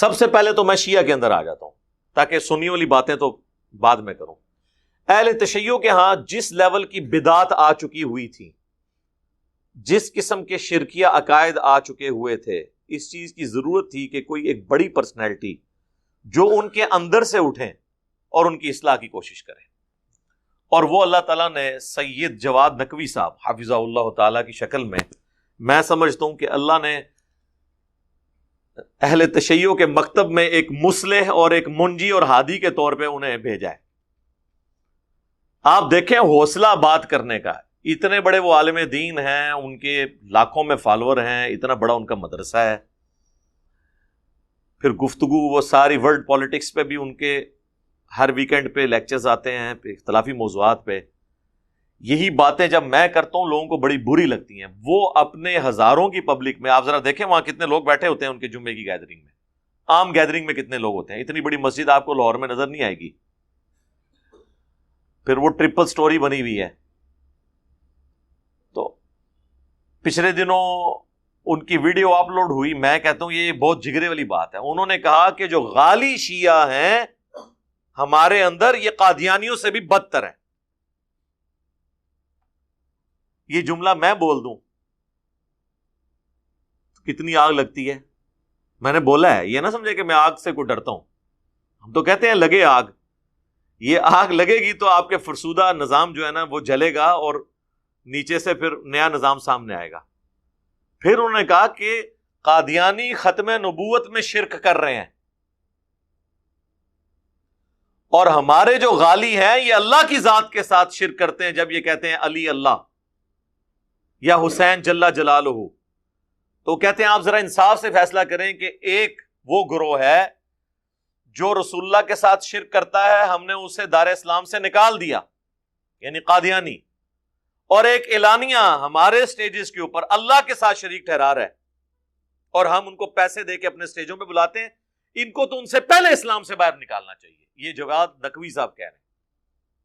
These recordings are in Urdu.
سب سے پہلے تو میں شیعہ کے اندر آ جاتا ہوں تاکہ سنیوں والی باتیں تو بعد میں کروں. اہل تشیع کے ہاں جس لیول کی بدعت آ چکی ہوئی تھی، جس قسم کے شرکیہ عقائد آ چکے ہوئے تھے، اس چیز کی ضرورت تھی کہ کوئی ایک بڑی پرسنالٹی جو ان کے اندر سے اٹھیں اور ان کی اصلاح کی کوشش کریں. اور وہ اللہ تعالیٰ نے سید جواد نقوی صاحب حافظہ اللہ تعالیٰ کی شکل میں سمجھتا ہوں کہ اللہ نے اہل تشیع کے مکتب میں ایک مصلح اور ایک منجی اور ہادی کے طور پہ انہیں بھیجا ہے. آپ دیکھیں حوصلہ بات کرنے کا، اتنے بڑے وہ عالم دین ہیں، ان کے لاکھوں میں فالوور ہیں، اتنا بڑا ان کا مدرسہ ہے، پھر گفتگو وہ ساری ورلڈ پالیٹکس پہ بھی ان کے ہر ویکینڈ پہ لیکچرز آتے ہیں اختلافی موضوعات پہ. یہی باتیں جب میں کرتا ہوں لوگوں کو بڑی بری لگتی ہیں. وہ اپنے ہزاروں کی پبلک میں، آپ ذرا دیکھیں وہاں کتنے لوگ بیٹھے ہوتے ہیں ان کے جمعے کی گیدرنگ میں، عام گیدرنگ میں کتنے لوگ ہوتے ہیں. اتنی بڑی مسجد آپ کو لاہور میں نظر نہیں آئے گی. پھر وہ ٹرپل سٹوری بنی ہوئی ہے. تو پچھلے دنوں ان کی ویڈیو اپلوڈ ہوئی، میں کہتا ہوں یہ بہت جگرے والی بات ہے. انہوں نے کہا کہ جو غالی شیعہ ہیں ہمارے اندر، یہ قادیانیوں سے بھی بدتر ہیں. یہ جملہ میں بول دوں کتنی آگ لگتی ہے. میں نے بولا ہے، یہ نہ سمجھے کہ میں آگ سے کوئی ڈرتا ہوں. ہم تو کہتے ہیں لگے آگ. یہ آگ لگے گی تو آپ کے فرسودہ نظام جو ہے نا وہ جلے گا اور نیچے سے پھر نیا نظام سامنے آئے گا. پھر انہوں نے کہا کہ قادیانی ختم نبوت میں شرک کر رہے ہیں، اور ہمارے جو غالی ہیں یہ اللہ کی ذات کے ساتھ شرک کرتے ہیں جب یہ کہتے ہیں علی اللہ یا حسین جل جلالہ. تو کہتے ہیں آپ ذرا انصاف سے فیصلہ کریں کہ ایک وہ گروہ ہے جو رسول اللہ کے ساتھ شرک کرتا ہے، ہم نے اسے دار اسلام سے نکال دیا، یعنی قادیانی، اور ایک اعلانیہ ہمارے سٹیجز کے اوپر اللہ کے ساتھ شریک ٹھہرا رہا ہے، اور ہم ان کو پیسے دے کے اپنے سٹیجوں پہ بلاتے ہیں. ان کو تو ان سے پہلے اسلام سے باہر نکالنا چاہیے. یہ جواد نقوی صاحب کہہ رہے ہیں.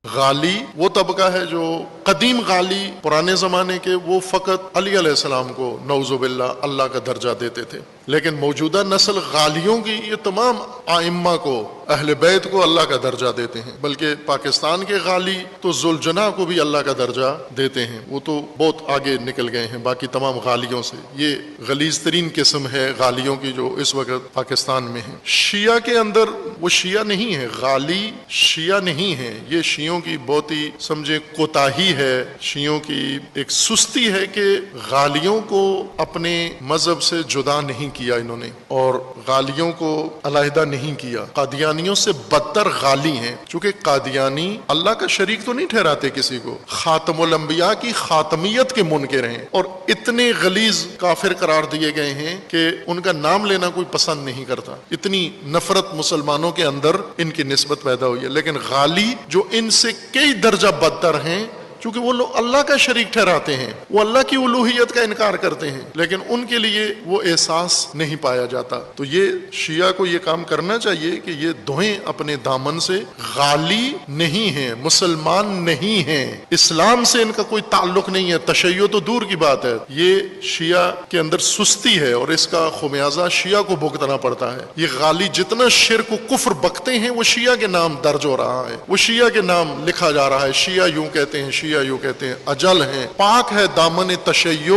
غالی وہ طبقہ ہے جو قدیم غالی پرانے زمانے کے، وہ فقط علی علیہ السلام کو نعوذ باللہ اللہ کا درجہ دیتے تھے. لیکن موجودہ نسل غالیوں کی یہ تمام ائمہ کو، اہل بیت کو اللہ کا درجہ دیتے ہیں. بلکہ پاکستان کے غالی تو ذوالجناح کو بھی اللہ کا درجہ دیتے ہیں. وہ تو بہت آگے نکل گئے ہیں باقی تمام غالیوں سے. یہ غلیظ ترین قسم ہے غالیوں کی جو اس وقت پاکستان میں ہے. شیعہ کے اندر وہ شیعہ نہیں ہے، غالی شیعہ نہیں ہے. یہ شیعوں کی بہت ہی سمجھے کوتاہی ہے، شیعوں کی ایک سستی ہے کہ غالیوں کو اپنے مذہب سے جدا نہیں کیا انہوں نے، اور غالیوں کو علیحدہ نہیں کیا. قادیانیوں سے بدتر غالی ہیں، چونکہ قادیانی اللہ کا شریک تو نہیں ٹھہراتے کسی کو، خاتم الانبیاء کی خاتمیت کے منکر ہیں، اور اتنے غلیظ کافر قرار دیے گئے ہیں کہ ان کا نام لینا کوئی پسند نہیں کرتا. اتنی نفرت مسلمانوں کے اندر ان کی نسبت پیدا ہوئی ہے. لیکن غالی جو ان سے کئی درجہ بدتر ہیں، چونکہ وہ لوگ اللہ کا شریک ٹھہراتے ہیں، وہ اللہ کی الوہیت کا انکار کرتے ہیں، لیکن ان کے لیے وہ احساس نہیں پایا جاتا. تو یہ شیعہ کو یہ کام کرنا چاہیے کہ یہ دھوئیں اپنے دامن سے. غالی نہیں ہیں، مسلمان نہیں ہیں، اسلام سے ان کا کوئی تعلق نہیں ہے. تشیع تو دور کی بات ہے. یہ شیعہ کے اندر سستی ہے اور اس کا خمیازہ شیعہ کو بھگتنا پڑتا ہے. یہ غالی جتنا شرک و کفر بکتے ہیں وہ شیعہ کے نام درج ہو رہا ہے، وہ شیعہ کے نام لکھا جا رہا ہے. شیعہ یوں کہتے ہیں، شیعہ یوں کہتے ہیں. اجل ہیں، پاک ہے دامن تشیع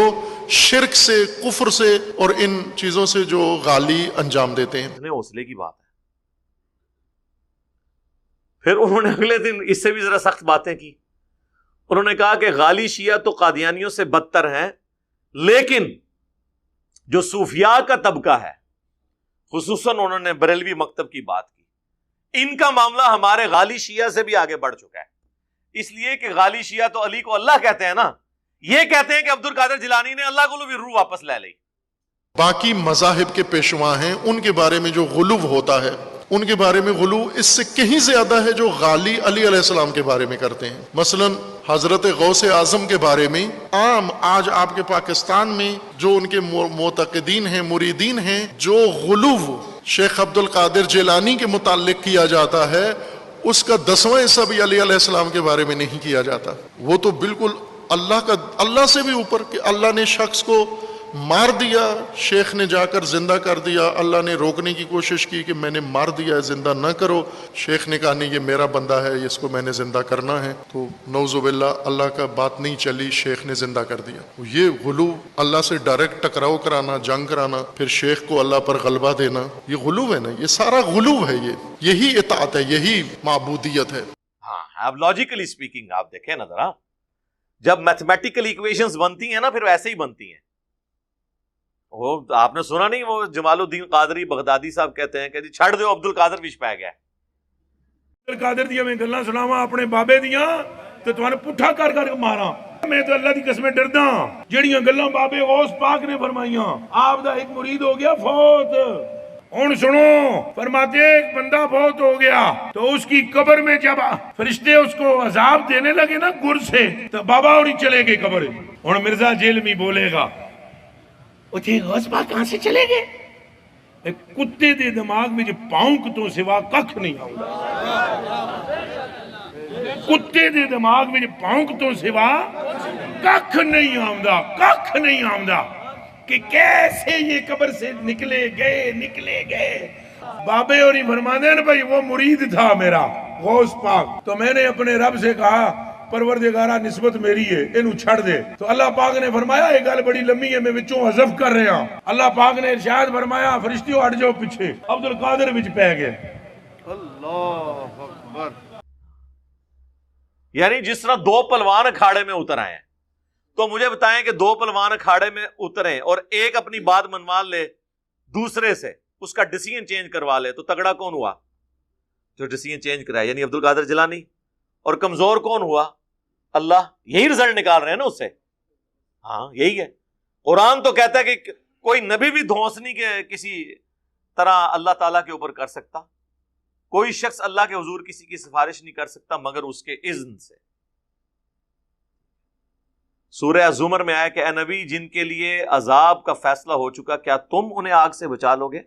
شرک سے، کفر سے اور ان چیزوں سے جو غالی انجام دیتے ہیں. اتنے حوصلے کی بات ہے. پھر انہوں نے اگلے دن اس سے بھی ذرا سخت باتیں کی. انہوں نے کہا کہ غالی شیعہ تو قادیانیوں سے بدتر ہیں، لیکن جو صوفیاء کا طبقہ ہے، خصوصاً انہوں نے بریلوی مکتب کی بات کی، ان کا معاملہ ہمارے غالی شیعہ سے بھی آگے بڑھ چکا ہے. اس لیے کہ غالی شیعہ تو علی کو اللہ کہتے ہیں نا، یہ کہتے ہیں کہ عبد القادر جیلانی نے اللہ کو بھی روح واپس لے لی. باقی مذاہب کے پیشوا ہیں، ان کے بارے میں جو غلو ہوتا ہے، ان کے بارے میں غلو اس سے کہیں زیادہ ہے جو غالی علی علیہ السلام کے بارے میں کرتے ہیں. مثلا حضرت غوث اعظم کے بارے میں عام آج آپ کے پاکستان میں جو ان کے معتقدین ہیں، مریدین ہیں، جو غلو شیخ عبد القادر جیلانی کے متعلق کیا جاتا ہے، اس کا 10واں حصہ بھی علی علیہ السلام کے بارے میں نہیں کیا جاتا. وہ تو بالکل اللہ سے بھی اوپر کہ اللہ نے شخص کو مار دیا، شیخ نے جا کر زندہ کر دیا، اللہ نے روکنے کی کوشش کی کہ میں نے مار دیا ہے، زندہ نہ کرو، شیخ نے کہا نہیں یہ میرا بندہ ہے، اس کو میں نے زندہ کرنا ہے، تو نعوذ باللہ اللہ کا بات نہیں چلی، شیخ نے زندہ کر دیا۔ یہ غلو، اللہ سے ڈائریکٹ ٹکراؤ کرانا، جنگ کرانا، پھر شیخ کو اللہ پر غلبہ دینا، یہ غلو ہے نا، یہ سارا غلو ہے، یہی اطاعت ہے، یہی معبودیت ہے۔ ہاں، اب لاجیکلی اسپیکنگ آپ دیکھیں نا ذرا، جب میتھمیٹیکل ایکویشنز بنتی ہیں نا پھر ویسے ہی بنتی ہیں۔ وہ آپ نے سنا نہیں، وہ جمال الدین قادری بغدادی صاحب کہتے ہیں کہ جی چھڑ دیو عبد القادر وچ پی گیا۔ عبد القادر دیا میں گلاں سناواں اپنے بابے دیاں تے تانوں پٹھا کر کر ماراں، میں تو اللہ دی قسم ڈردا جڑیاں گلاں بابے غوث پاک نے فرمائیاں۔ آپ دا ایک مرید ہو گیا فوت، ہن سنو، فرماتے ایک بندہ فوت ہو گیا تو اس کی قبر میں جب فرشتے اس کو عذاب دینے لگے نا گر سے، تو بابا اور چلے گئے قبر۔ ہن مرزا جیلمی بولے گا اچھے غوث پاک کہاں سے چلے گئے؟ ایک کتے دے دماغ میں جو پاؤنک تو سوا ککھ نہیں آؤں، کتے دے دماغ میں جو پاؤنک تو سوا ککھ نہیں آؤں، ککھ نہیں آؤں کہ کیسے یہ قبر سے نکلے گئے۔ بابے اور ہی فرمانے ہیں بھائی وہ مرید تھا میرا غوث پاک، تو میں نے اپنے رب سے کہا پروردگارہ نسبت میری ہے، انہوں چھڑ دے، تو اللہ پاک نے فرمایا ایک گل بڑی لمبی ہے میں وچوں حذف کر رہا ہوں۔ اللہ پاک نے ارشاد فرمایا فرشتیوں ہٹ جاؤ پیچھے، عبد القادر وچ پہ گئے۔ اللہ اکبر۔ یعنی جس طرح دو پلوان اکھاڑے میں اتر آئے ہیں، تو مجھے بتائیں کہ دو پلوان اکھاڑے میں اتریں اور ایک اپنی بات منوا لے دوسرے سے، اس کا ڈیسیژن چینج کروا لے، تو تگڑا کون ہوا؟ جو ڈیسیژن چینج کرائے، یعنی عبد القادر جیلانی۔ اور کمزور کون ہوا؟ اللہ۔ یہی رزلٹ نکال رہے ہیں نا اس سے۔ ہاں یہی ہے، قرآن تو کہتا ہے کہ کوئی نبی بھی دھونسنی کے کسی طرح اللہ تعالیٰ کے اوپر کر سکتا، کوئی شخص اللہ کے حضور کسی کی سفارش نہیں کر سکتا مگر اس کے اذن سے۔ سورہ الزمر میں آیا کہ اے نبی جن کے لیے عذاب کا فیصلہ ہو چکا کیا تم انہیں آگ سے بچا لو گے؟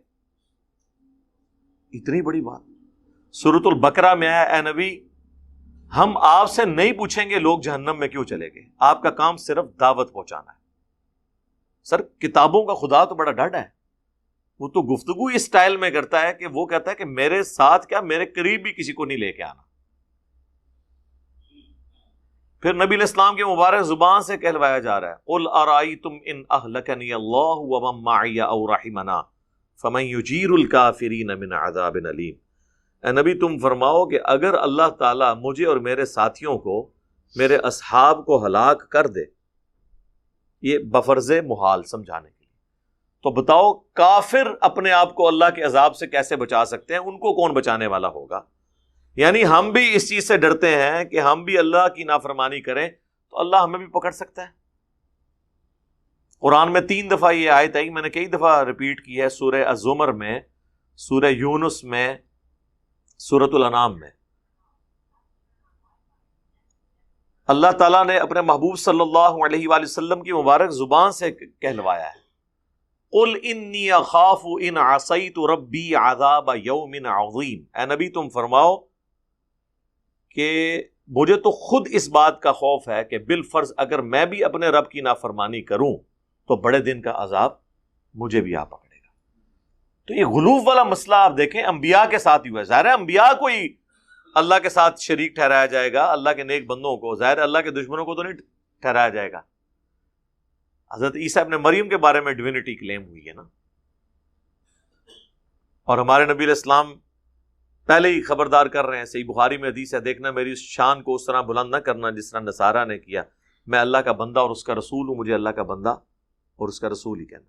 اتنی بڑی بات۔ سورۃ البقرہ میں آیا اے نبی ہم آپ سے نہیں پوچھیں گے لوگ جہنم میں کیوں چلے گئے، آپ کا کام صرف دعوت پہنچانا ہے۔ سر کتابوں کا خدا تو بڑا ڈڈ ہے، وہ تو گفتگو اس سٹائل میں کرتا ہے کہ وہ کہتا ہے کہ میرے ساتھ کیا میرے قریب بھی کسی کو نہیں لے کے آنا۔ پھر نبی علیہ السلام کے مبارک زبان سے کہلوایا جا رہا ہے قل ارائیتم ان اہلکنی اللہ ومن معی او رحمنا فمن یجیر الکافرین من عذاب علیم۔ اے نبی تم فرماؤ کہ اگر اللہ تعالیٰ مجھے اور میرے ساتھیوں کو، میرے اصحاب کو ہلاک کر دے، یہ بفرض محال سمجھانے کے لیے، تو بتاؤ کافر اپنے آپ کو اللہ کے عذاب سے کیسے بچا سکتے ہیں؟ ان کو کون بچانے والا ہوگا؟ یعنی ہم بھی اس چیز سے ڈرتے ہیں کہ ہم بھی اللہ کی نافرمانی کریں تو اللہ ہمیں بھی پکڑ سکتا ہے۔ قرآن میں 3 دفعہ یہ آیت ہے، میں نے کئی دفعہ ریپیٹ کی ہے، سورہ الزمر میں، سورہ یونس میں، سورۃ الانعام میں۔ اللہ تعالیٰ نے اپنے محبوب صلی اللہ علیہ وآلہ وسلم کی مبارک زبان سے کہلوایا ہے قل انی اخاف ان عصیت ربی عذاب یوم عظیم۔ اے نبی تم فرماؤ کہ مجھے تو خود اس بات کا خوف ہے کہ بالفرض اگر میں بھی اپنے رب کی نافرمانی کروں تو بڑے دن کا عذاب مجھے بھی آ پکڑے گا۔ تو یہ غلوف والا مسئلہ آپ دیکھیں انبیاء کے ساتھ ہی ہوا ہے۔ ظاہر ہے انبیاء کو ہی اللہ کے ساتھ شریک ٹھہرایا جائے گا، اللہ کے نیک بندوں کو، ظاہر ہے اللہ کے دشمنوں کو تو نہیں ٹھہرایا جائے گا۔ حضرت عیسیٰ ابن مریم کے بارے میں ڈیوینٹی کلیم ہوئی ہے نا، اور ہمارے نبی علیہ السلام پہلے ہی خبردار کر رہے ہیں، صحیح بخاری میں حدیث ہے، دیکھنا میری شان کو اس طرح بلند نہ کرنا جس طرح نصارہ نے کیا، میں اللہ کا بندہ اور اس کا رسول ہوں، مجھے اللہ کا بندہ اور اس کا رسول ہی کہنا۔